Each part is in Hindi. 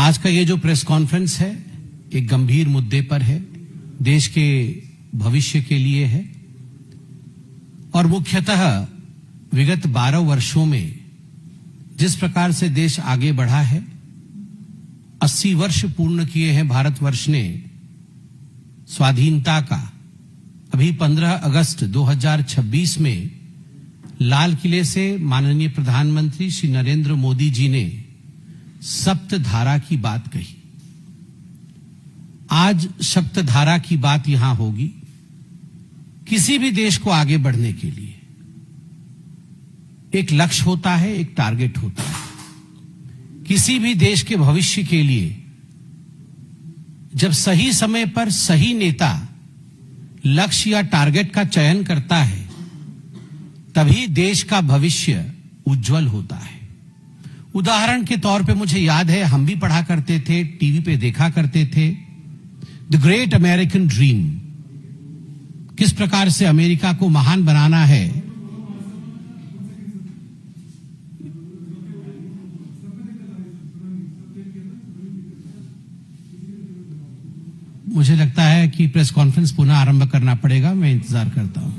आज का ये जो प्रेस कॉन्फ्रेंस है एक गंभीर मुद्दे पर है, देश के भविष्य के लिए है और मुख्यतः विगत 12 वर्षों में जिस प्रकार से देश आगे बढ़ा है, 80 वर्ष पूर्ण किए हैं भारतवर्ष ने स्वाधीनता का। अभी 15 अगस्त 2026 में लाल किले से माननीय प्रधानमंत्री श्री नरेंद्र मोदी जी ने सप्तधारा की बात कही। आज सप्तधारा की बात यहां होगी। किसी भी देश को आगे बढ़ने के लिए एक लक्ष्य होता है, एक टारगेट होता है। किसी भी देश के भविष्य के लिए जब सही समय पर सही नेता लक्ष्य या टारगेट का चयन करता है, तभी देश का भविष्य उज्जवल होता है। उदाहरण के तौर पे मुझे याद है, हम भी पढ़ा करते थे, टीवी पे देखा करते थे, द ग्रेट अमेरिकन ड्रीम, किस प्रकार से अमेरिका को महान बनाना है। मुझे लगता है कि प्रेस कॉन्फ्रेंस पुनः आरंभ करना पड़ेगा। मैं इंतजार करता हूं।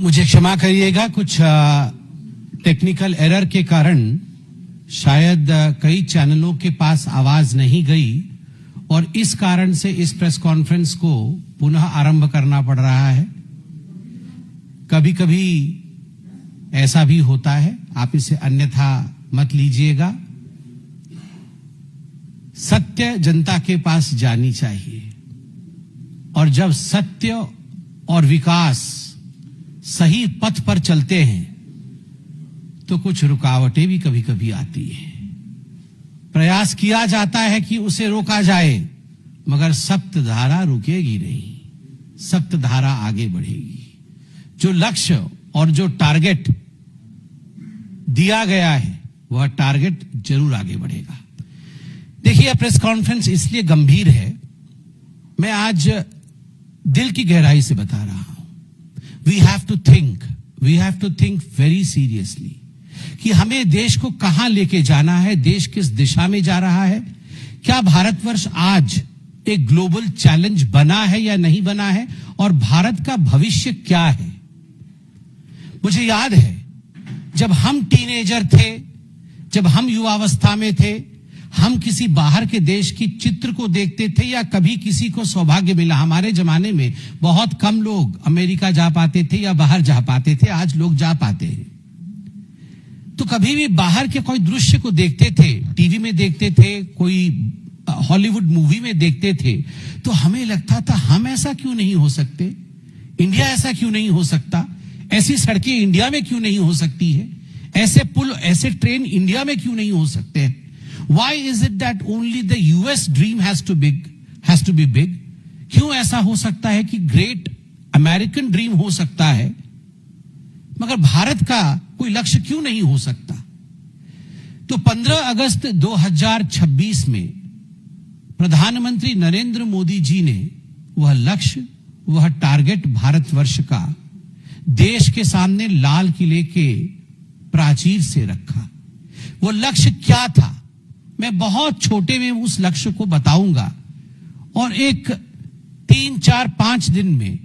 मुझे क्षमा करिएगा, कुछ टेक्निकल एरर के कारण शायद कई चैनलों के पास आवाज नहीं गई और इस कारण से इस प्रेस कॉन्फ्रेंस को पुनः आरंभ करना पड़ रहा है। कभी कभी ऐसा भी होता है, आप इसे अन्यथा मत लीजिएगा। सत्य जनता के पास जानी चाहिए और जब सत्य और विकास सही पथ पर चलते हैं तो कुछ रुकावटें भी कभी कभी आती है। प्रयास किया जाता है कि उसे रोका जाए, मगर सप्तधारा रुकेगी नहीं, सप्तधारा आगे बढ़ेगी। जो लक्ष्य और जो टारगेट दिया गया है वह टारगेट जरूर आगे बढ़ेगा। देखिए, प्रेस कॉन्फ्रेंस इसलिए गंभीर है, मैं आज दिल की गहराई से बता रहा हूं। We have to think very seriously कि हमें देश को कहां लेके जाना है, देश किस दिशा में जा रहा है। क्या भारतवर्ष आज एक ग्लोबल चैलेंज बना है या नहीं बना है, और भारत का भविष्य क्या है। मुझे याद है जब हम टीनेजर थे, जब हम युवावस्था में थे, हम किसी बाहर के देश की चित्र को देखते थे या कभी किसी को सौभाग्य मिला। हमारे जमाने में बहुत कम लोग अमेरिका जा पाते थे या बाहर जा पाते थे, आज लोग जा पाते हैं। तो कभी भी बाहर के कोई दृश्य को देखते थे, टीवी में देखते थे, कोई हॉलीवुड मूवी में देखते थे, तो हमें लगता था हम ऐसा क्यों नहीं हो सकते, इंडिया ऐसा क्यों नहीं हो सकता, ऐसी सड़कें इंडिया में क्यों नहीं हो सकती है, ऐसे पुल, ऐसे ट्रेन इंडिया में क्यों नहीं हो सकते हैं। Why is it that only the US dream has to be big? क्यों ऐसा हो सकता है कि ग्रेट अमेरिकन ड्रीम हो सकता है, मगर भारत का कोई लक्ष्य क्यों नहीं हो सकता। तो 15 अगस्त 2026 में प्रधानमंत्री नरेंद्र मोदी जी ने वह लक्ष्य, वह टारगेट भारतवर्ष का देश के सामने लाल किले के प्राचीर से रखा। वो लक्ष्य क्या था, मैं बहुत छोटे में उस लक्ष्य को बताऊंगा और एक 3, 4, 5 दिन में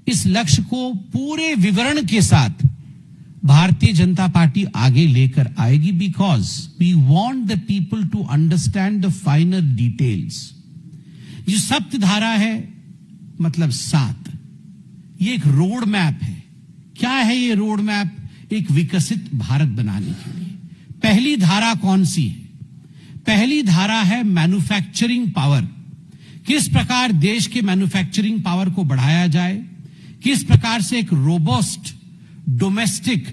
इस लक्ष्य को पूरे विवरण के साथ भारतीय जनता पार्टी आगे लेकर आएगी, because we want the people to understand the finer details. जो सप्तधारा है मतलब 7, ये एक रोड मैप है। क्या है ये रोड मैप? एक विकसित भारत बनाने के लिए। पहली धारा कौन सी है? पहली धारा है मैन्युफैक्चरिंग पावर। किस प्रकार देश के मैन्युफैक्चरिंग पावर को बढ़ाया जाए, किस प्रकार से एक रोबस्ट डोमेस्टिक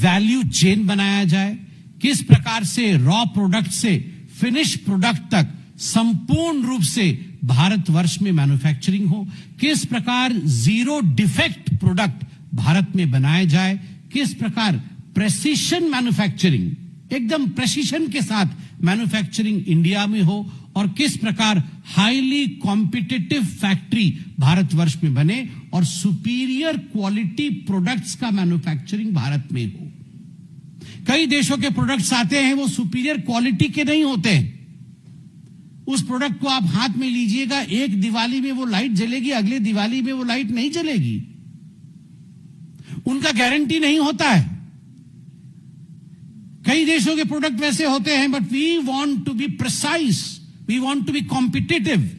वैल्यू चेन बनाया जाए, किस प्रकार से रॉ प्रोडक्ट से फिनिश प्रोडक्ट तक संपूर्ण रूप से भारतवर्ष में मैन्युफैक्चरिंग हो, किस प्रकार जीरो डिफेक्ट प्रोडक्ट भारत में बनाया जाए, किस प्रकार प्रेसिशन मैन्युफैक्चरिंग, एकदम प्रेसिशन के साथ मैन्युफैक्चरिंग इंडिया में हो, और किस प्रकार हाईली कॉम्पिटिटिव फैक्ट्री भारतवर्ष में बने और सुपीरियर क्वालिटी प्रोडक्ट्स का मैन्युफैक्चरिंग भारत में हो। कई देशों के प्रोडक्ट्स आते हैं, वो सुपीरियर क्वालिटी के नहीं होते हैं। उस प्रोडक्ट को आप हाथ में लीजिएगा, एक दिवाली में वो लाइट जलेगी, अगले दिवाली में वो लाइट नहीं जलेगी, उनका गारंटी नहीं होता है। कई देशों के प्रोडक्ट वैसे होते हैं, but we want to be precise, we want to be competitive,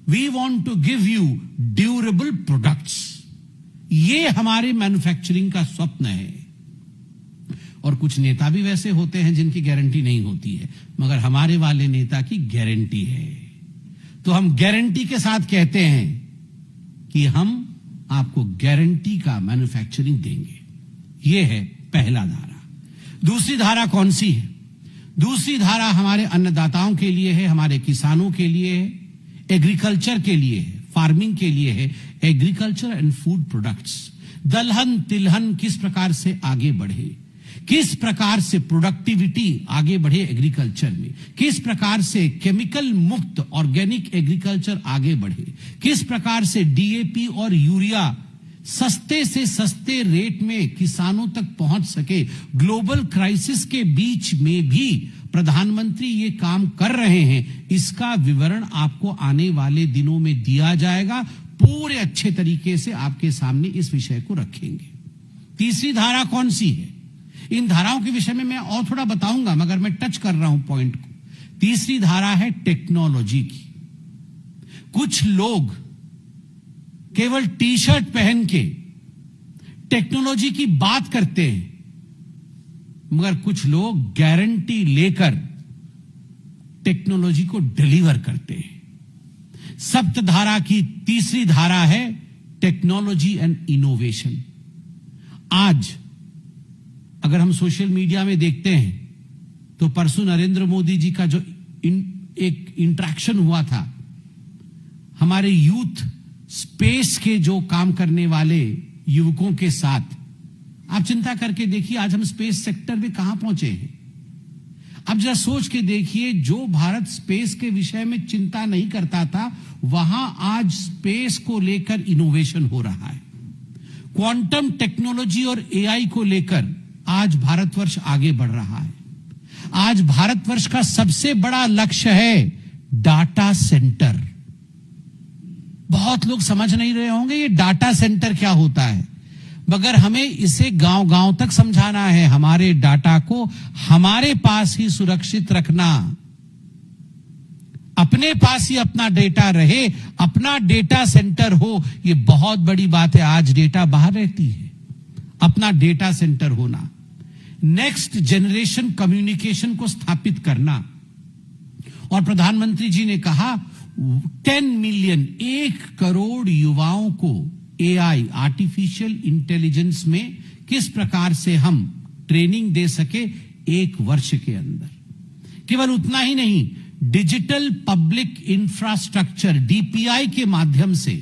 we want to give you durable products. ये हमारे मैन्युफैक्चरिंग का स्वप्न है। और कुछ नेता भी वैसे होते हैं जिनकी गारंटी नहीं होती है, मगर हमारे वाले नेता की गारंटी है। तो हम गारंटी के साथ कहते हैं कि हम आपको गारंटी का मैन्युफैक्चरिंग देंगे। यह है पहला धारा। दूसरी धारा कौन सी है? दूसरी धारा हमारे अन्नदाताओं के लिए है, हमारे किसानों के लिए है, एग्रीकल्चर के लिए है, फार्मिंग के लिए है। एग्रीकल्चर एंड फूड प्रोडक्ट्स, दलहन तिलहन किस प्रकार से आगे बढ़े, किस प्रकार से प्रोडक्टिविटी आगे बढ़े एग्रीकल्चर में, किस प्रकार से केमिकल मुक्त ऑर्गेनिक एग्रीकल्चर आगे बढ़े, किस प्रकार से डीएपी और यूरिया सस्ते से सस्ते रेट में किसानों तक पहुंच सके। ग्लोबल क्राइसिस के बीच में भी प्रधानमंत्री ये काम कर रहे हैं। इसका विवरण आपको आने वाले दिनों में दिया जाएगा। पूरे अच्छे तरीके से आपके सामने इस विषय को रखेंगे। तीसरी धारा कौन सी है? इन धाराओं के विषय में मैं और थोड़ा बताऊंगा, मगर मैं टच कर रहा हूं पॉइंट को। तीसरी धारा है टेक्नोलॉजी की। कुछ लोग केवल टी शर्ट पहन के टेक्नोलॉजी की बात करते हैं, मगर कुछ लोग गारंटी लेकर टेक्नोलॉजी को डिलीवर करते हैं। सप्तधारा की तीसरी धारा है टेक्नोलॉजी एंड इनोवेशन। आज अगर हम सोशल मीडिया में देखते हैं तो परसों नरेंद्र मोदी जी का जो एक इंटरेक्शन हुआ था हमारे यूथ स्पेस के जो काम करने वाले युवकों के साथ, आप चिंता करके देखिए आज हम स्पेस सेक्टर में कहां पहुंचे हैं। अब जरा सोच के देखिए, जो भारत स्पेस के विषय में चिंता नहीं करता था, वहां आज स्पेस को लेकर इनोवेशन हो रहा है। क्वांटम टेक्नोलॉजी और एआई को लेकर आज भारतवर्ष आगे बढ़ रहा है। आज भारतवर्ष का सबसे बड़ा लक्ष्य है डाटा सेंटर। बहुत लोग समझ नहीं रहे होंगे ये डाटा सेंटर क्या होता है, मगर हमें इसे गांव-गांव तक समझाना है। हमारे डाटा को हमारे पास ही सुरक्षित रखना, अपने पास ही अपना डेटा रहे, अपना डेटा सेंटर हो, ये बहुत बड़ी बात है। आज डेटा बाहर रहती है, अपना डेटा सेंटर होना, नेक्स्ट जनरेशन कम्युनिकेशन को स्थापित करना। और प्रधानमंत्री जी ने कहा 10 मिलियन 1 करोड़ युवाओं को एआई आर्टिफिशियल इंटेलिजेंस में किस प्रकार से हम ट्रेनिंग दे सके 1 वर्ष के अंदर। केवल उतना ही नहीं, डिजिटल पब्लिक इंफ्रास्ट्रक्चर डीपीआई के माध्यम से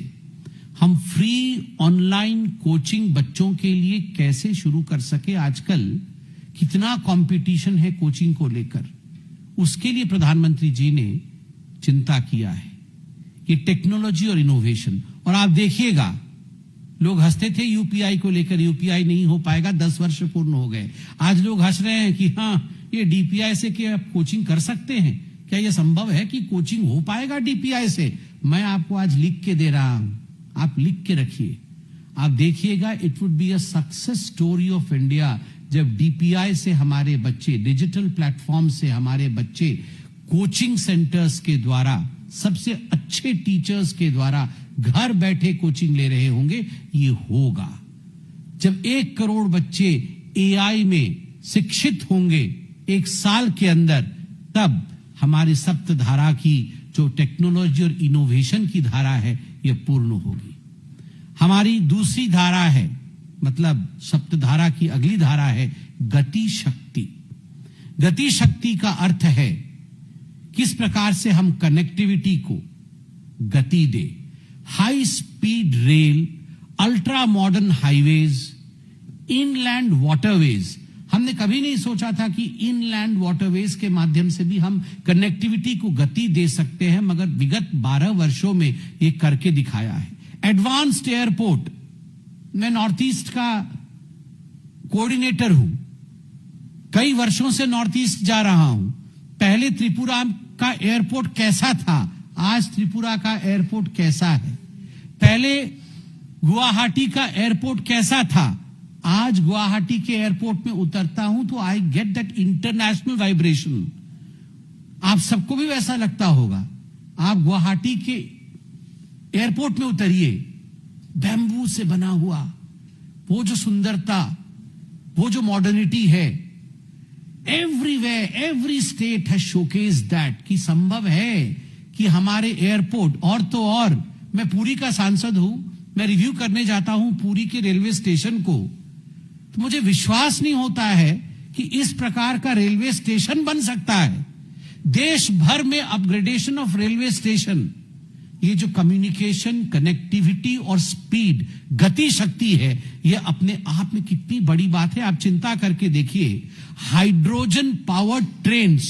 हम फ्री ऑनलाइन कोचिंग बच्चों के लिए कैसे शुरू कर सके। आजकल कितना कंपटीशन है कोचिंग को लेकर, उसके लिए प्रधानमंत्री जी ने चिंता किया है। ये टेक्नोलॉजी और इनोवेशन। और आप देखिएगा, लोग हंसते थे यूपीआई को लेकर, यूपीआई नहीं हो पाएगा, 10 वर्ष पूर्ण हो गए। आज लोग हंस रहे हैं कि हाँ, ये डीपीआई से क्या आप कोचिंग कर सकते हैं? क्या यह संभव है कि कोचिंग हो पाएगा डीपीआई से? मैं आपको आज लिख के दे रहा हूं, आप लिख के रखिए। आप देखिएगा, it would be a success story of India जब डीपीआई से हमारे बच्चे, डिजिटल प्लेटफॉर्म से हमारे बच्चे कोचिंग सेंटर्स के द्वारा, सबसे अच्छे टीचर्स के द्वारा घर बैठे कोचिंग ले रहे होंगे। ये होगा जब 1 करोड़ बच्चे एआई में शिक्षित होंगे 1 साल के अंदर, तब हमारी सप्तधारा की जो टेक्नोलॉजी और इनोवेशन की धारा है यह पूर्ण होगी। हमारी दूसरी धारा है, मतलब सप्तधारा की अगली धारा है गति शक्ति। गति शक्ति का अर्थ है किस प्रकार से हम कनेक्टिविटी को गति दे। High speed rail ultra modern highways, inland waterways. हमने कभी नहीं सोचा था कि इनलैंड वाटरवेज के माध्यम से भी हम कनेक्टिविटी को गति दे सकते हैं, मगर विगत 12 वर्षों में ये करके दिखाया है। एडवांस्ड एयरपोर्ट, मैं नॉर्थ ईस्ट का कोऑर्डिनेटर हूं, कई वर्षों से नॉर्थ ईस्ट जा रहा हूं। पहले त्रिपुरा का एयरपोर्ट कैसा था, आज त्रिपुरा का एयरपोर्ट कैसा है। पहले गुवाहाटी का एयरपोर्ट कैसा था, आज गुवाहाटी के एयरपोर्ट में उतरता हूं तो I get that international vibration. आप सबको भी वैसा लगता होगा। आप गुवाहाटी के एयरपोर्ट में उतरिए, बैम्बू से बना हुआ वो जो सुंदरता, वो जो मॉडर्निटी है, everywhere every state has showcase that, कि संभव है कि हमारे एयरपोर्ट। और तो और, मैं पुरी का सांसद हूं, मैं रिव्यू करने जाता हूं पुरी के रेलवे स्टेशन को, तो मुझे विश्वास नहीं होता है कि इस प्रकार का रेलवे स्टेशन बन सकता है। देश भर में अपग्रेडेशन ऑफ रेलवे स्टेशन, ये जो कम्युनिकेशन, कनेक्टिविटी और स्पीड, गति शक्ति है, ये अपने आप में कितनी बड़ी बात है। आप चिंता करके देखिए, हाइड्रोजन पावर्ड ट्रेन्स,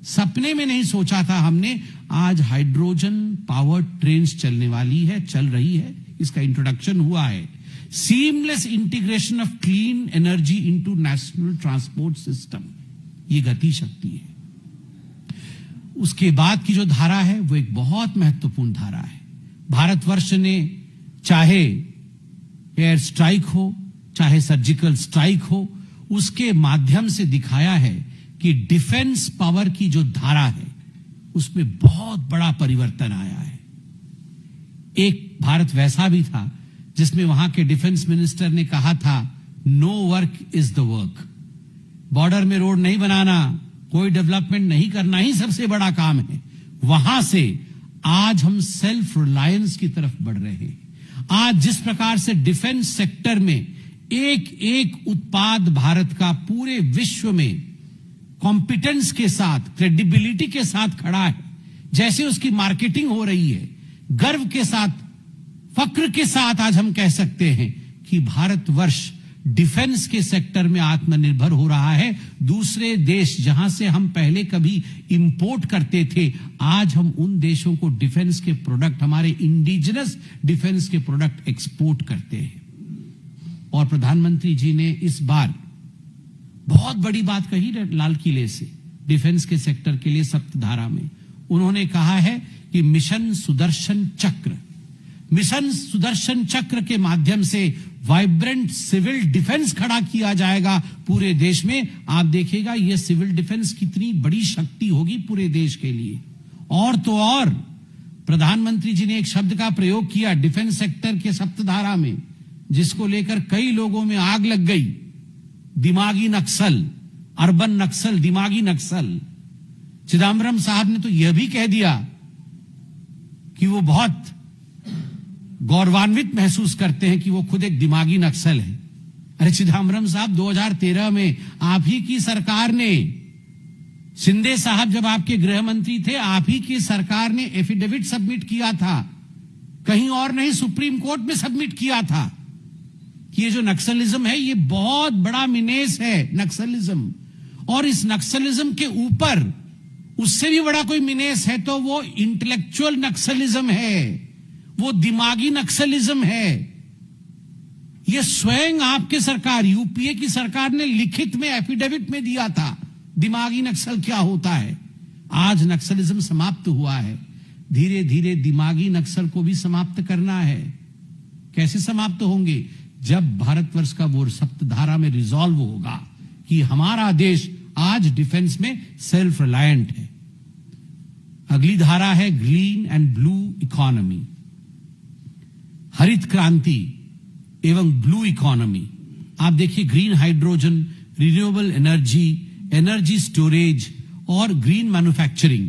सपने में नहीं सोचा था हमने, आज हाइड्रोजन पावर्ड ट्रेन्स चलने वाली है, चल रही है, इसका इंट्रोडक्शन हुआ है। Seamless integration of clean energy into national transport system, ये गति शक्ति है। उसके बाद की जो धारा है वो एक बहुत महत्वपूर्ण धारा है। भारतवर्ष ने चाहे एयर स्ट्राइक हो, चाहे सर्जिकल स्ट्राइक हो, उसके माध्यम से दिखाया है कि डिफेंस पावर की जो धारा है उसमें बहुत बड़ा परिवर्तन आया है। एक भारत वैसा भी था जिसमें वहां के डिफेंस मिनिस्टर ने कहा था, no work is the work. Border में रोड नहीं बनाना, कोई डेवलपमेंट नहीं करना ही सबसे बड़ा काम है। वहां से आज हम सेल्फ रिलायंस की तरफ बढ़ रहे हैं। आज जिस प्रकार से डिफेंस सेक्टर में एक एक उत्पाद भारत का पूरे विश्व में कॉम्पिटेंस के साथ, क्रेडिबिलिटी के साथ खड़ा है, जैसे उसकी मार्केटिंग हो रही है, गर्व के साथ, फक्र के साथ आज हम कह सकते हैं कि भारतवर्ष डिफेंस के सेक्टर में आत्मनिर्भर हो रहा है। दूसरे देश जहां से हम पहले कभी इंपोर्ट करते थे, आज हम उन देशों को डिफेंस के प्रोडक्ट, हमारे इंडिजिनस डिफेंस के प्रोडक्ट एक्सपोर्ट करते हैं। और प्रधानमंत्री जी ने इस बार बहुत बड़ी बात कही लाल किले से, डिफेंस के सेक्टर के लिए सप्तधारा में उन्होंने कहा है कि मिशन सुदर्शन चक्र, मिशन सुदर्शन चक्र के माध्यम से वाइब्रेंट सिविल डिफेंस खड़ा किया जाएगा पूरे देश में। आप देखिएगा ये सिविल डिफेंस कितनी बड़ी शक्ति होगी पूरे देश के लिए। और तो और, प्रधानमंत्री जी ने एक शब्द का प्रयोग किया डिफेंस सेक्टर के सप्तधारा में, जिसको लेकर कई लोगों में आग लग गई, दिमागी नक्सल, अर्बन नक्सल, दिमागी नक्सल। चिदम्बरम साहब ने तो यह भी कह दिया कि वो बहुत गौरवान्वित महसूस करते हैं कि वो खुद एक दिमागी नक्सल है। अरे चिदम्बरम साहब, 2013 में आप ही की सरकार ने, शिंदे साहब जब आपके गृह मंत्री थे, आप ही की सरकार ने एफिडेविट सबमिट किया था, कहीं और नहीं सुप्रीम कोर्ट में सबमिट किया था कि ये जो नक्सलिज्म है ये बहुत बड़ा मिनेस है, नक्सलिज्म। और इस नक्सलिज्म के ऊपर उससे भी बड़ा कोई मिनेस है तो वो इंटेलेक्चुअल नक्सलिज्म है, वो दिमागी नक्सलिज्म है। ये स्वयं आपके सरकार, यूपीए की सरकार ने लिखित में एफिडेविट में दिया था दिमागी नक्सल क्या होता है। आज नक्सलिज्म समाप्त हुआ है, धीरे धीरे दिमागी नक्सल को भी समाप्त करना है। कैसे समाप्त होंगे? जब भारतवर्ष का वो सप्तधारा में रिजॉल्व होगा कि हमारा देश आज डिफेंस में सेल्फ रिलायंट है। अगली धारा है ग्रीन एंड ब्लू इकोनॉमी, हरित क्रांति एवं ब्लू इकोनॉमी। आप देखिए, green hydrogen, renewable energy, energy storage और ग्रीन मैन्युफैक्चरिंग।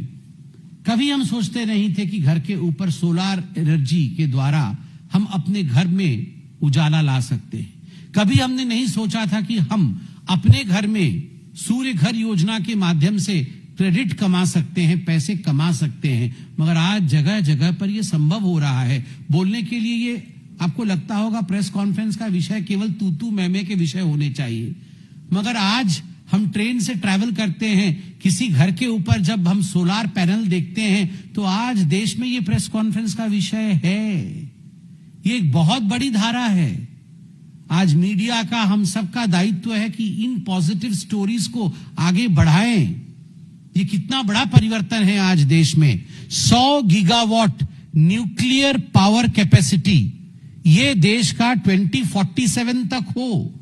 कभी हम सोचते नहीं थे कि घर के ऊपर सोलर एनर्जी के द्वारा हम अपने घर में उजाला ला सकते हैं। कभी हमने नहीं सोचा था कि हम अपने घर में सूर्य घर योजना के माध्यम से क्रेडिट कमा सकते हैं, पैसे कमा सकते हैं। मगर आज जगह जगह पर यह संभव हो रहा है। बोलने के लिए ये आपको लगता होगा प्रेस कॉन्फ्रेंस का विषय केवल तू मैं के विषय होने चाहिए, मगर आज हम ट्रेन से ट्रैवल करते हैं, किसी घर के ऊपर जब हम सोलार पैनल देखते हैं तो आज देश में ये प्रेस कॉन्फ्रेंस का विषय है। ये एक बहुत बड़ी धारा है। आज मीडिया का हम सबका दायित्व है कि इन पॉजिटिव स्टोरीज को आगे बढ़ाएं। ये कितना बड़ा परिवर्तन है आज देश में। 100 गीगावाट न्यूक्लियर पावर कैपेसिटी ये देश का 2047 तक हो,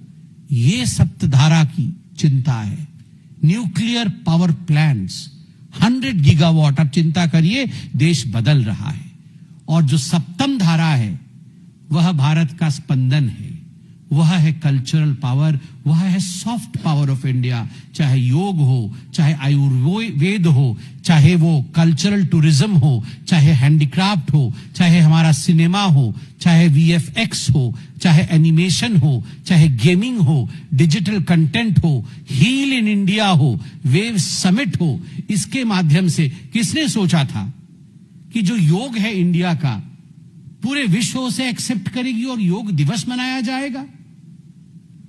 ये सप्तधारा की चिंता है। न्यूक्लियर पावर प्लांट्स 100 गीगावाट, अब चिंता करिए, देश बदल रहा है। और जो सप्तम धारा है वह भारत का स्पंदन है, वह है कल्चरल पावर, वह है सॉफ्ट पावर ऑफ इंडिया। चाहे योग हो, चाहे आयुर्वेद हो, चाहे वो कल्चरल टूरिज्म हो, चाहे हैंडीक्राफ्ट हो, चाहे हमारा सिनेमा हो, चाहे VFX हो, चाहे एनिमेशन हो, चाहे गेमिंग हो, डिजिटल कंटेंट हो, हील इन इंडिया हो, वेव समिट हो। इसके माध्यम से किसने सोचा था कि जो योग है इंडिया का पूरे विश्व उसे एक्सेप्ट करेगी और योग दिवस मनाया जाएगा?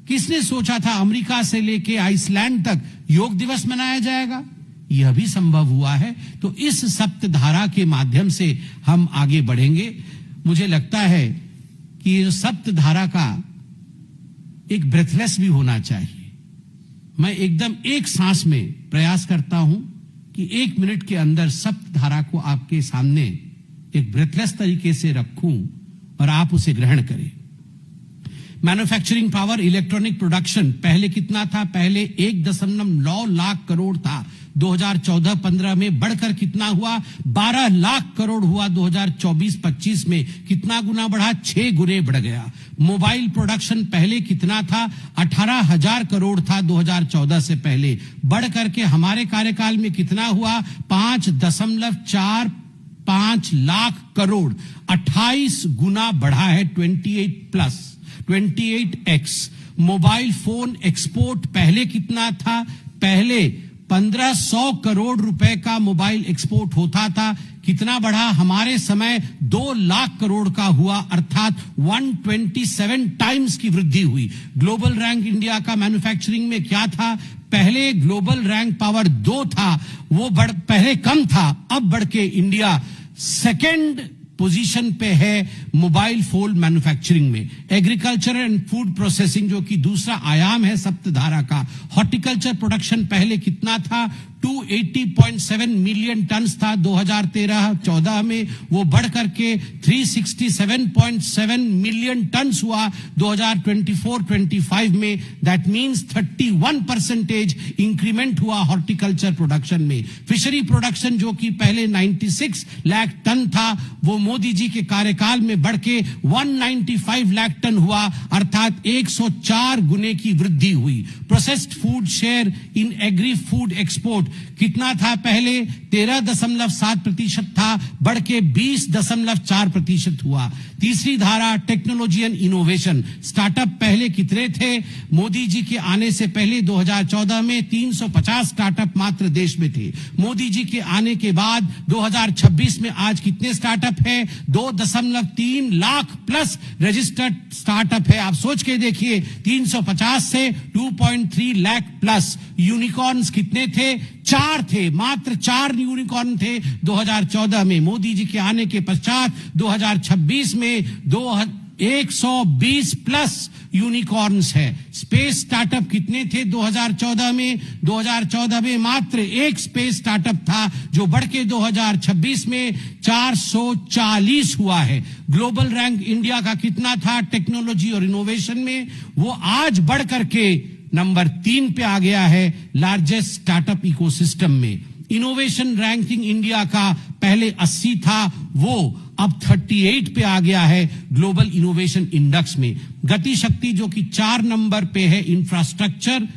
किसने सोचा था अमेरिका से लेके आइसलैंड तक योग दिवस मनाया जाएगा? यह भी संभव हुआ है। तो इस सप्तधारा के माध्यम से हम आगे बढ़ेंगे। मुझे लगता है कि ये सप्तधारा का एक ब्रेथलेस भी होना चाहिए। मैं एकदम एक सांस में प्रयास करता हूं कि 1 मिनट के अंदर सप्तधारा को आपके सामने एक ब्रेथलेस तरीके से रखूं और आप उसे ग्रहण करें। मैन्युफैक्चरिंग पावर, इलेक्ट्रॉनिक प्रोडक्शन पहले कितना था? पहले 1.9 लाख करोड़ था। 2014-15 में बढ़कर कितना हुआ? 12 लाख करोड़ हुआ। 2024-25 में कितना गुना बढ़ा? 6 गुने बढ़ गया। मोबाइल प्रोडक्शन पहले कितना था? 18,000 करोड़ था 2014 से पहले, बढ़ करके हमारे कार्यकाल में कितना हुआ? 5.45 लाख करोड़, 28 गुना बढ़ा है, 28x। मोबाइल फोन एक्सपोर्ट पहले कितना था? पहले 1500 करोड़ रुपए का मोबाइल एक्सपोर्ट होता था, कितना बढ़ा? हमारे समय 2 लाख करोड़ का हुआ, अर्थात 127 टाइम्स की वृद्धि हुई। ग्लोबल रैंक इंडिया का मैन्युफैक्चरिंग में क्या था? पहले ग्लोबल रैंक पावर 2 था, वो पहले कम था, अब बढ़ के इंडिया सेकेंड पोजीशन पे है मोबाइल फोन मैन्युफैक्चरिंग में। एग्रीकल्चर एंड फूड प्रोसेसिंग जो कि दूसरा आयाम है सप्तधारा का, हॉर्टिकल्चर प्रोडक्शन पहले कितना था? 280.7 मिलियन टन था 2013-14 में, वो बढ़ करके 367.7 मिलियन टन हुआ 2024-25 में। दैट मींस 31% इंक्रीमेंट हुआ हॉर्टिकल्चर प्रोडक्शन में। फिशरी प्रोडक्शन जो कि पहले 96 लाख टन था, वो मोदी जी के कार्यकाल में बढ़ के 195 लाख टन हुआ, अर्थात 104 गुने की वृद्धि हुई। Processed food share in agri food export कितना था? पहले 13.7% था, बढ़ के 20.4% हुआ। तीसरी धारा टेक्नोलॉजी एंड इनोवेशन, स्टार्टअप पहले कितने थे? मोदी जी के आने से पहले 2014 में 350 स्टार्टअप मात्र देश में थे। मोदी जी के आने के बाद 2026 में आज कितने स्टार्टअप है? 2.3 लाख प्लस रजिस्टर्ड स्टार्टअप है। आप सोच के देखिए, 350 से 2.3 लाख प्लस। यूनिकॉर्न्स कितने थे? 4 थे, मात्र 4 यूनिकॉर्न थे 2014 में। मोदी जी के आने के पश्चात 2026 में 120 प्लस यूनिकॉर्न्स है। स्पेस स्टार्टअप कितने थे 2014 में? 2014 में मात्र 1 स्पेस स्टार्टअप था, जो बढ़ के 2026 में 440 हुआ है। ग्लोबल रैंक इंडिया का कितना था टेक्नोलॉजी और इनोवेशन में? वो आज बढ़ करके नंबर 3 पे आ गया है लार्जेस्ट स्टार्टअप इकोसिस्टम में। इनोवेशन रैंकिंग इंडिया का पहले 80 था, वो अब 38 पे आ गया है ग्लोबल इनोवेशन इंडेक्स में। गति शक्ति जो कि 4 नंबर पे है इंफ्रास्ट्रक्चर,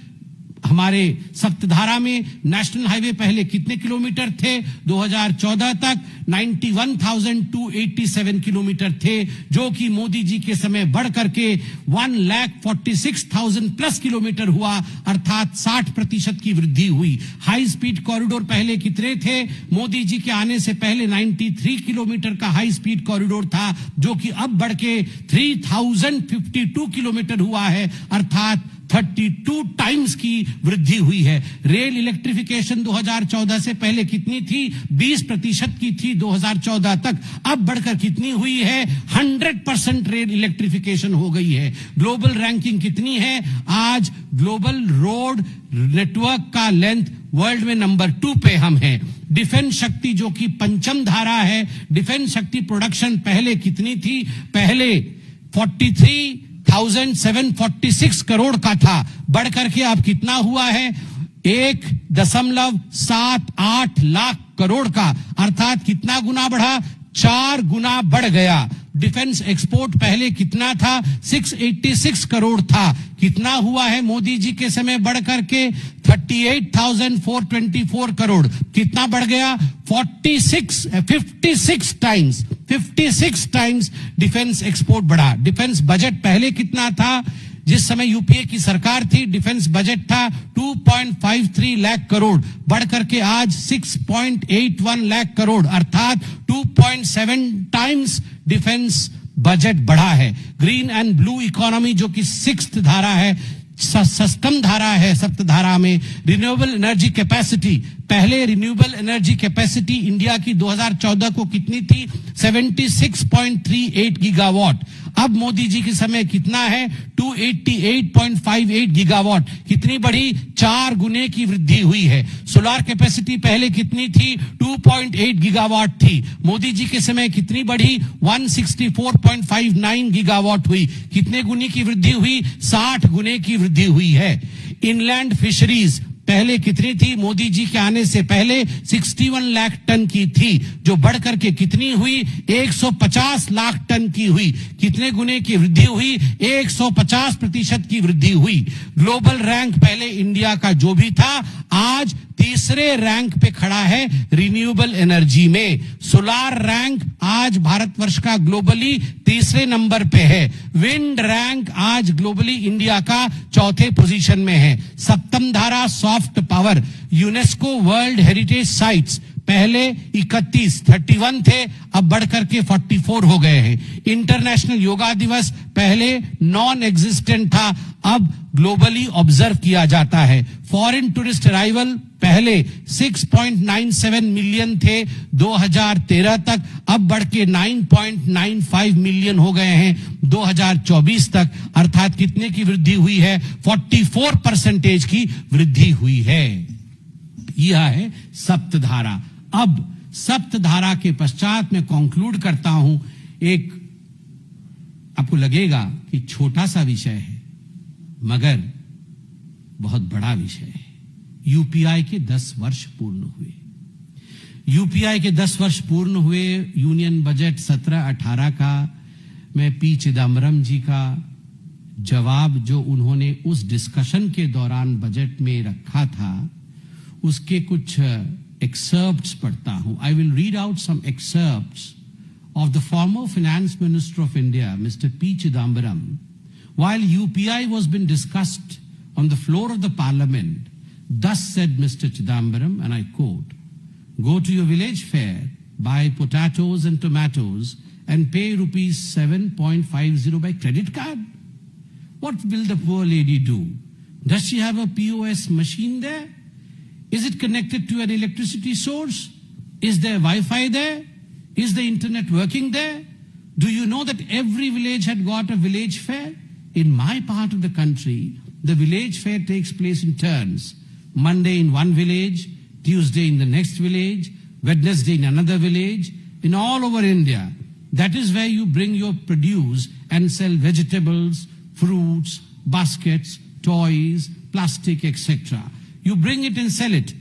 हमारे सप्तधारा में नेशनल हाईवे पहले कितने किलोमीटर थे? 2014 तक 91,287 किलोमीटर थे, जो कि मोदी जी के समय बढ़ करके 1,46,000 प्लस किलोमीटर हुआ, अर्थात 60% की वृद्धि हुई। हाई स्पीड कॉरिडोर पहले कितने थे? मोदी जी के आने से पहले 93 किलोमीटर का हाई स्पीड कॉरिडोर था, जो कि अब बढ़ के 3,052 किलोमीटर हुआ है, अर्थात 32 टाइम्स की वृद्धि हुई है। रेल इलेक्ट्रिफिकेशन 2014 से पहले कितनी थी? 20% की थी 2014 तक, अब बढ़कर कितनी हुई है? 100% रेल इलेक्ट्रिफिकेशन हो गई है। ग्लोबल रैंकिंग कितनी है? आज ग्लोबल रोड नेटवर्क का लेंथ वर्ल्ड में नंबर 2 पे हम हैं। डिफेंस शक्ति जो कि पंचम धारा है, डिफेंस शक्ति प्रोडक्शन पहले कितनी थी? पहले 43,746 करोड़ का था, बढ़ करके अब कितना हुआ है? 1.78 लाख करोड़ का, अर्थात कितना गुना बढ़ा? 4 गुना बढ़ गया। डिफेंस एक्सपोर्ट पहले कितना था? 686 करोड़ था, कितना हुआ है मोदी जी के समय बढ़ करके? 38,424 करोड़, कितना बढ़ गया? 56 टाइम्स डिफेंस एक्सपोर्ट बढ़ा। डिफेंस बजट पहले कितना था? जिस समय यूपीए की सरकार थी, डिफेंस बजट था 2.53 लाख करोड़, बढ़ करके आज 6.81 लाख करोड़, अर्थात 2.7 टाइम्स डिफेंस बजट बढ़ा है। ग्रीन एंड ब्लू इकोनॉमी जो कि 6th धारा है, सप्तम धारा है, सप्तधारा में रिन्यूएबल एनर्जी कैपेसिटी, पहले रिन्यूएबल एनर्जी कैपेसिटी इंडिया की 2014 को कितनी थी? 76.38 गीगावाट। अब मोदी जी के समय कितना है? 288.58 गीगावाट, कितनी बढ़ी? 4 गुने की वृद्धि हुई है। सोलार कैपेसिटी पहले कितनी थी? 2.8 गीगावाट थी, मोदी जी के समय कितनी बढ़ी? 164.59 गीगावाट हुई, कितने गुने की वृद्धि हुई? 60 गुने की वृद्धि हुई है। इनलैंड फिशरीज पहले कितनी थी? मोदी जी के आने से पहले 61 लाख टन की थी, जो बढ़ करके कितनी हुई? 150 लाख टन की हुई, कितने गुने की वृद्धि हुई? 150% की वृद्धि हुई। ग्लोबल रैंक पहले इंडिया का जो भी था, आज तीसरे रैंक पे खड़ा है रिन्यूएबल एनर्जी में। सोलार रैंक आज भारतवर्ष का ग्लोबली तीसरे नंबर पे है। विंड रैंक आज ग्लोबली इंडिया का चौथे पोजीशन में है। सप्तम धारा soft power, UNESCO world heritage sites पहले 31 थे, अब बढ़कर के 44 हो गए हैं। इंटरनेशनल योगा दिवस पहले नॉन एग्जिस्टेंट था, अब ग्लोबली ऑब्जर्व किया जाता है। फॉरेन टूरिस्ट अराइवल पहले 6.97 मिलियन थे 2013 तक, अब बढ़ के 9.95 मिलियन हो गए हैं 2024 तक, अर्थात कितने की वृद्धि हुई है? 44% की वृद्धि हुई है। यह है सप्तधारा। अब सप्तधारा के पश्चात मैं कंक्लूड करता हूं। एक आपको लगेगा कि छोटा सा विषय है, मगर बहुत बड़ा विषय है। यूपीआई के 10 वर्ष पूर्ण हुए। यूपीआई के 10 वर्ष पूर्ण हुए। यूनियन बजट 17-18 का मैं पी चिदम्बरम जी का जवाब जो उन्होंने उस डिस्कशन के दौरान बजट में रखा था, उसके कुछ एक्सर्प्ट्स पढ़ता हूं। I will read out some excerpts of the former finance minister of India, Mr. P. Chidambaram, while UPI was being discussed on the floor of the parliament. Thus said Mr. Chidambaram, and I quote, "Go to your village fair, buy potatoes and tomatoes, and pay rupees 7.50 by credit card. What will the poor lady do? Does she have a POS machine there? Is it connected to an electricity source? Is there Wi-Fi there? Is the internet working there? Do you know that every village had got a village fair? In my part of the country, the village fair takes place in turns. Monday in one village, Tuesday in the next village, Wednesday in another village, in all over India. That is where you bring your produce and sell vegetables, fruits, baskets, toys, plastic, etc. You bring it and sell it.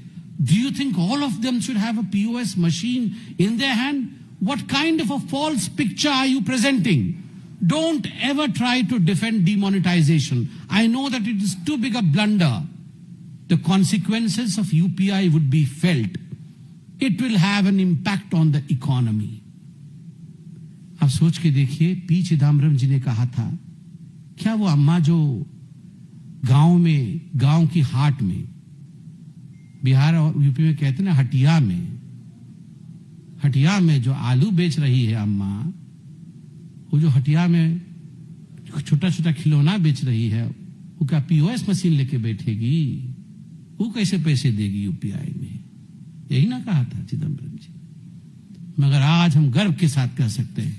Do you think all of them should have a POS machine in their hand? What kind of a false picture are you presenting? Don't ever try to defend demonetization. I know that it is too big a blunder. the consequences of UPI would be felt. It will have an impact on the economy. आप सोच के देखिए, पी चिदम्बरम जी ने कहा था, क्या वो अम्मा जो गांव की हाट में, बिहार और यूपी में कहते हैं ना, हटिया में जो आलू बेच रही है अम्मा, वो जो हटिया में छोटा छोटा खिलौना बेच रही है, वो क्या पीओएस मशीन लेके बैठेगी? वो कैसे पैसे देगी यूपीआई में? यही ना कहा था चिदम्बरम जी। मगर आज हम गर्व के साथ कह सकते हैं,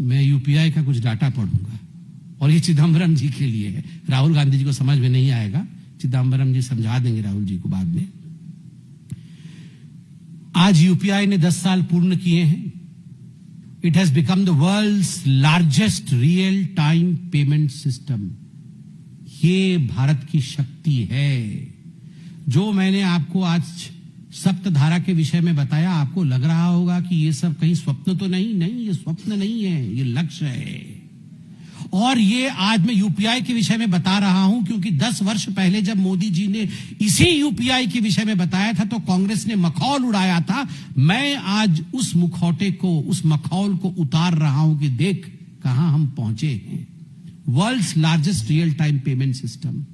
मैं यूपीआई का कुछ डाटा पढ़ूंगा, और ये चिदम्बरम जी के लिए है। राहुल गांधी जी को समझ में नहीं आएगा, चिदम्बरम जी समझा देंगे राहुल जी को बाद में। आज यूपीआई ने 10 साल पूर्ण किए हैं। It has become the world's largest real time payment system. ये भारत की शक्ति है। जो मैंने आपको आज सप्तधारा के विषय में बताया, आपको लग रहा होगा कि ये सब कहीं स्वप्न तो नहीं, ये स्वप्न नहीं है, ये लक्ष्य है। और ये आज मैं यूपीआई के विषय में बता रहा हूं क्योंकि 10 वर्ष पहले जब मोदी जी ने इसी यूपीआई के विषय में बताया था तो कांग्रेस ने मखौल उड़ाया था। मैं आज उस मखौल को उतार रहा हूं कि देख कहां हम पहुंचे हैं। World's largest real time payment system.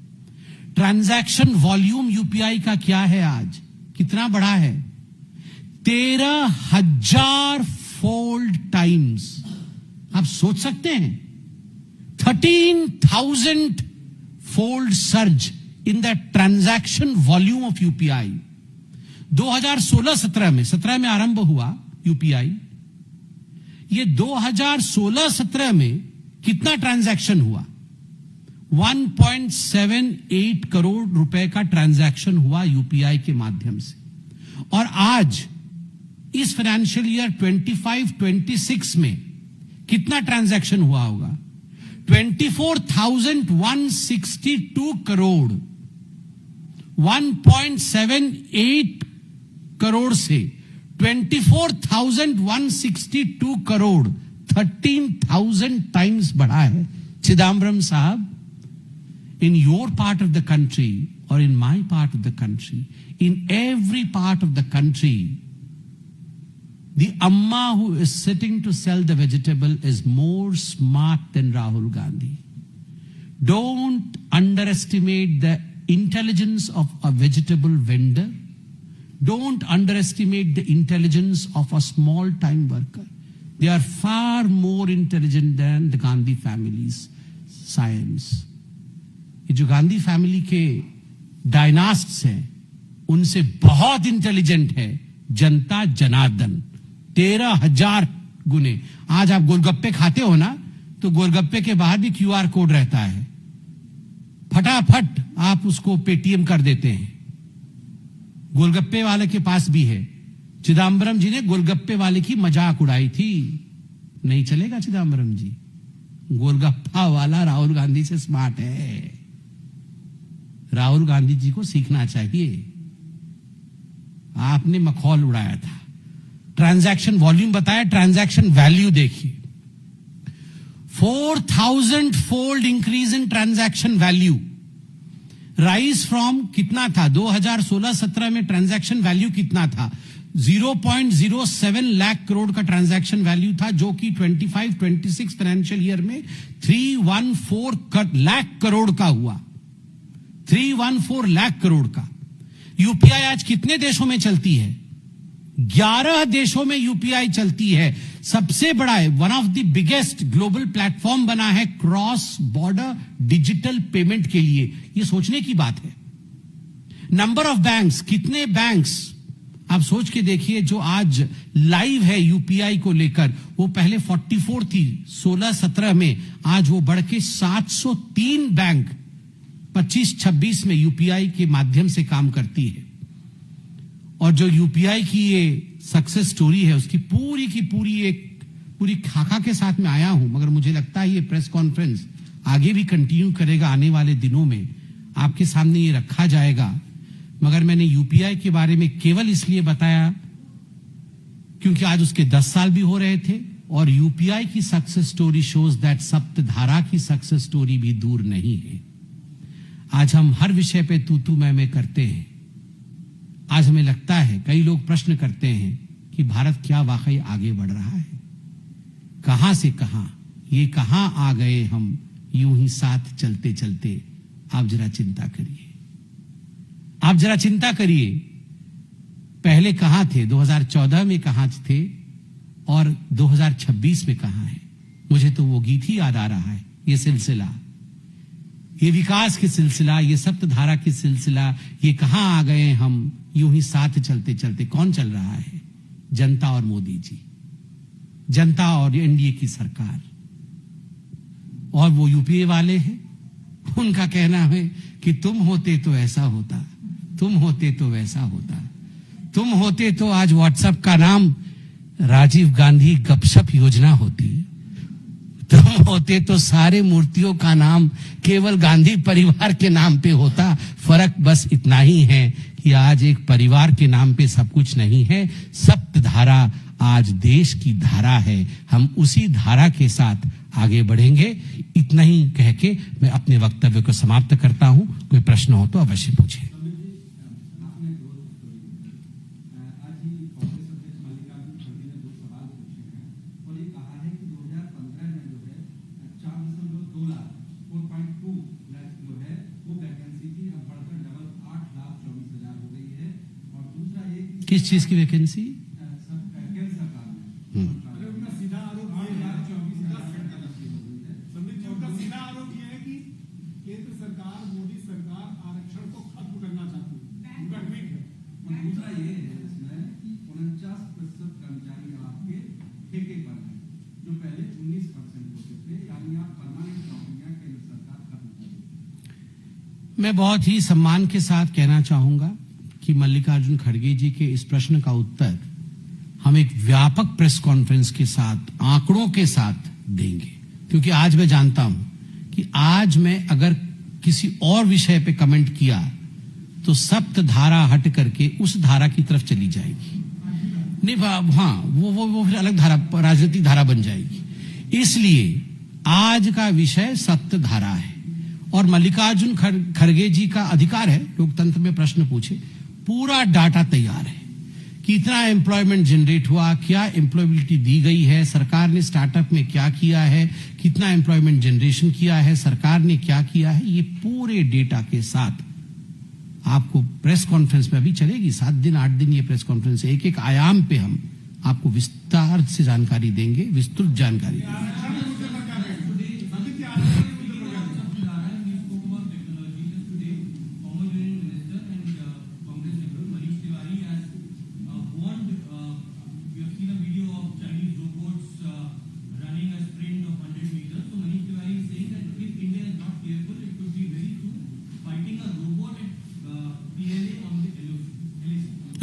Transaction volume UPI का क्या है आज, कितना बड़ा है? 13,000 फोल्ड टाइम्स। आप सोच सकते हैं, 13,000 fold surge in the transaction volume of UPI. 2016-17 में आरंभ हुआ यूपीआई। ये 2016-17 में कितना ट्रांजैक्शन हुआ? 1.78 करोड़ रुपए का ट्रांजैक्शन हुआ यूपीआई के माध्यम से। और आज इस फाइनेंशियल ईयर 25-26 में कितना ट्रांजैक्शन हुआ होगा? 24,162 करोड़। 1.78 करोड़ से 24,162 करोड़ 13,000 टाइम्स बढ़ा है। चिदम्बरम साहब, in your part of the country or in my part of the country, in every part of the country, the amma who is sitting to sell the vegetable is more smart than Rahul Gandhi. Don't underestimate the intelligence of a vegetable vendor. Don't underestimate the intelligence of a small time worker. They are far more intelligent than the Gandhi family's science. ये जो गांधी फैमिली के डायनास्ट्स हैं, उनसे बहुत इंटेलिजेंट है जनता जनार्दन, 13,000 गुने। आज आप गोलगप्पे खाते हो ना, तो गोलगप्पे के बाहर भी क्यूआर कोड रहता है, फटाफट आप उसको पेटीएम कर देते हैं। गोलगप्पे वाले के पास भी है। चिदम्बरम जी ने गोलगप्पे वाले की मजाक उड़ाई थी, नहीं चलेगा चिदम्बरम जी। गोलगप्पा वाला राहुल गांधी से स्मार्ट है। राहुल गांधी जी को सीखना चाहिए। आपने मखौल उड़ाया था, ट्रांजैक्शन वॉल्यूम बताया, ट्रांजैक्शन वैल्यू देखिए। 4,000 fold increase in transaction value. Rise from कितना था 2016-17 में? ट्रांजैक्शन वैल्यू कितना था? 0.07 लाख करोड़ का ट्रांजैक्शन वैल्यू था, जो कि 25-26 फाइनेंशियल ईयर में 314 लाख करोड़ का हुआ। 314 लाख करोड़ का। यूपीआई आज कितने देशों में चलती है? 11 देशों में यूपीआई चलती है। सबसे बड़ा है, one of the biggest global platform बना है क्रॉस बॉर्डर डिजिटल पेमेंट के लिए। यह सोचने की बात है। नंबर ऑफ बैंक्स, कितने बैंक्स आप सोच के देखिए जो आज लाइव है यूपीआई को लेकर। वो पहले 44 थी 16-17 में, आज वो बढ़ के 703 बैंक 25-26 में यूपीआई के माध्यम से काम करती है। और जो यूपीआई की ये सक्सेस स्टोरी है, उसकी पूरी की पूरी खाका के साथ में आया हूं। मगर मुझे लगता है ये प्रेस कॉन्फ्रेंस आगे भी कंटिन्यू करेगा, आने वाले दिनों में आपके सामने ये रखा जाएगा। मगर मैंने यूपीआई के बारे में केवल इसलिए बताया क्योंकि आज उसके 10 साल भी हो रहे थे, और यूपीआई की सक्सेस स्टोरी शोज दैट सप्तधारा की सक्सेस स्टोरी भी दूर नहीं है। आज हम हर विषय पे तू मैं करते हैं। आज हमें लगता है, कई लोग प्रश्न करते हैं कि भारत क्या वाकई आगे बढ़ रहा है? कहां से कहां, ये कहां आ गए हम यूं ही साथ चलते चलते। आप जरा चिंता करिए, आप जरा चिंता करिए, पहले कहां थे? 2014 में कहां थे और 2026 में कहां है? मुझे तो वो गीत ही याद आ रहा है। ये सिलसिला, ये विकास की सिलसिला, ये सप्तधारा की सिलसिला, ये कहां आ गए हम यूं ही साथ चलते चलते। कौन चल रहा है? जनता और मोदी जी, जनता और एनडीए की सरकार। और वो यूपीए वाले हैं, उनका कहना है कि तुम होते तो ऐसा होता, तुम होते तो वैसा होता, तुम होते तो आज व्हाट्सएप का नाम राजीव गांधी गपशप योजना होती, तुम होते तो सारे मूर्तियों का नाम केवल गांधी परिवार के नाम पे होता। फर्क बस इतना ही है कि आज एक परिवार के नाम पे सब कुछ नहीं है। सप्तधारा आज देश की धारा है, हम उसी धारा के साथ आगे बढ़ेंगे। इतना ही कह के मैं अपने वक्तव्य को समाप्त करता हूं। कोई प्रश्न हो तो अवश्य पूछें। किस चीज की वैकेंसी? मैं बहुत ही सम्मान के साथ कहना चाहूंगा कि मल्लिकार्जुन खड़गे जी के इस प्रश्न का उत्तर हम एक व्यापक प्रेस कॉन्फ्रेंस के साथ, आंकड़ों के साथ देंगे। क्योंकि आज मैं जानता हूं कि आज मैं अगर किसी और विषय पे कमेंट किया तो सप्त धारा हट करके उस धारा की तरफ चली जाएगी। नहीं, हाँ, वो फिर अलग धारा, राजनीतिक धारा बन जाएगी। इसलिए आज का विषय सप्त धारा है और मल्लिकार्जुन खड़गे जी का अधिकार है लोकतंत्र में प्रश्न पूछे। पूरा डाटा तैयार है, कितना एम्प्लॉयमेंट जनरेट हुआ, क्या एम्प्लॉयबिलिटी दी गई है, सरकार ने स्टार्टअप में क्या किया है, कितना एम्प्लॉयमेंट जनरेशन किया है, सरकार ने क्या किया है। ये पूरे डेटा के साथ आपको प्रेस कॉन्फ्रेंस में अभी चलेगी 7 दिन 8 दिन ये प्रेस कॉन्फ्रेंस, एक एक आयाम पे हम आपको विस्तार से जानकारी देंगे, विस्तृत जानकारी देंगे।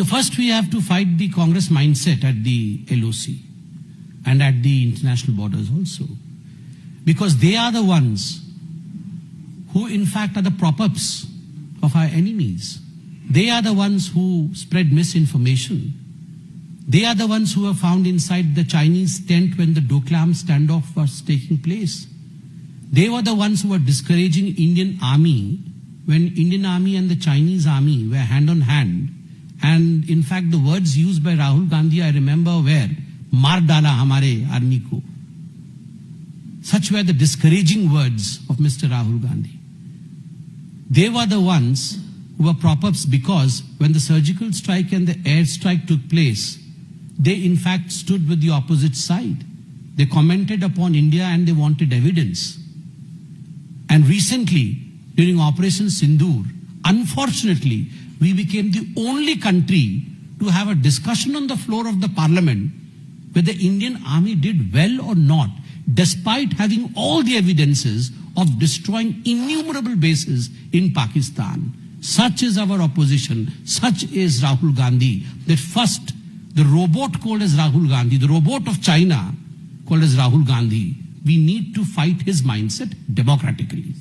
First, we have to fight the Congress mindset at the LOC and at the international borders also, because they are the ones who in fact are the prop-ups of our enemies. They are the ones who spread misinformation. They are the ones who were found inside the Chinese tent when the Doklam standoff was taking place. They were the ones who were discouraging Indian army when Indian army and the Chinese army were hand on hand. And in fact, the words used by Rahul Gandhi, I remember, were "maar dala hamare army ko." Such were the discouraging words of Mr. Rahul Gandhi. They were the ones who were prop-ups because when the surgical strike and the air strike took place, they in fact stood with the opposite side. They commented upon India and they wanted evidence. And recently, during Operation Sindoor, unfortunately, we became the only country to have a discussion on the floor of the parliament whether the Indian army did well or not, despite having all the evidences of destroying innumerable bases in Pakistan. Such is our opposition, such is Rahul Gandhi, that first the robot called as Rahul Gandhi, the robot of China called as Rahul Gandhi, we need to fight his mindset democratically.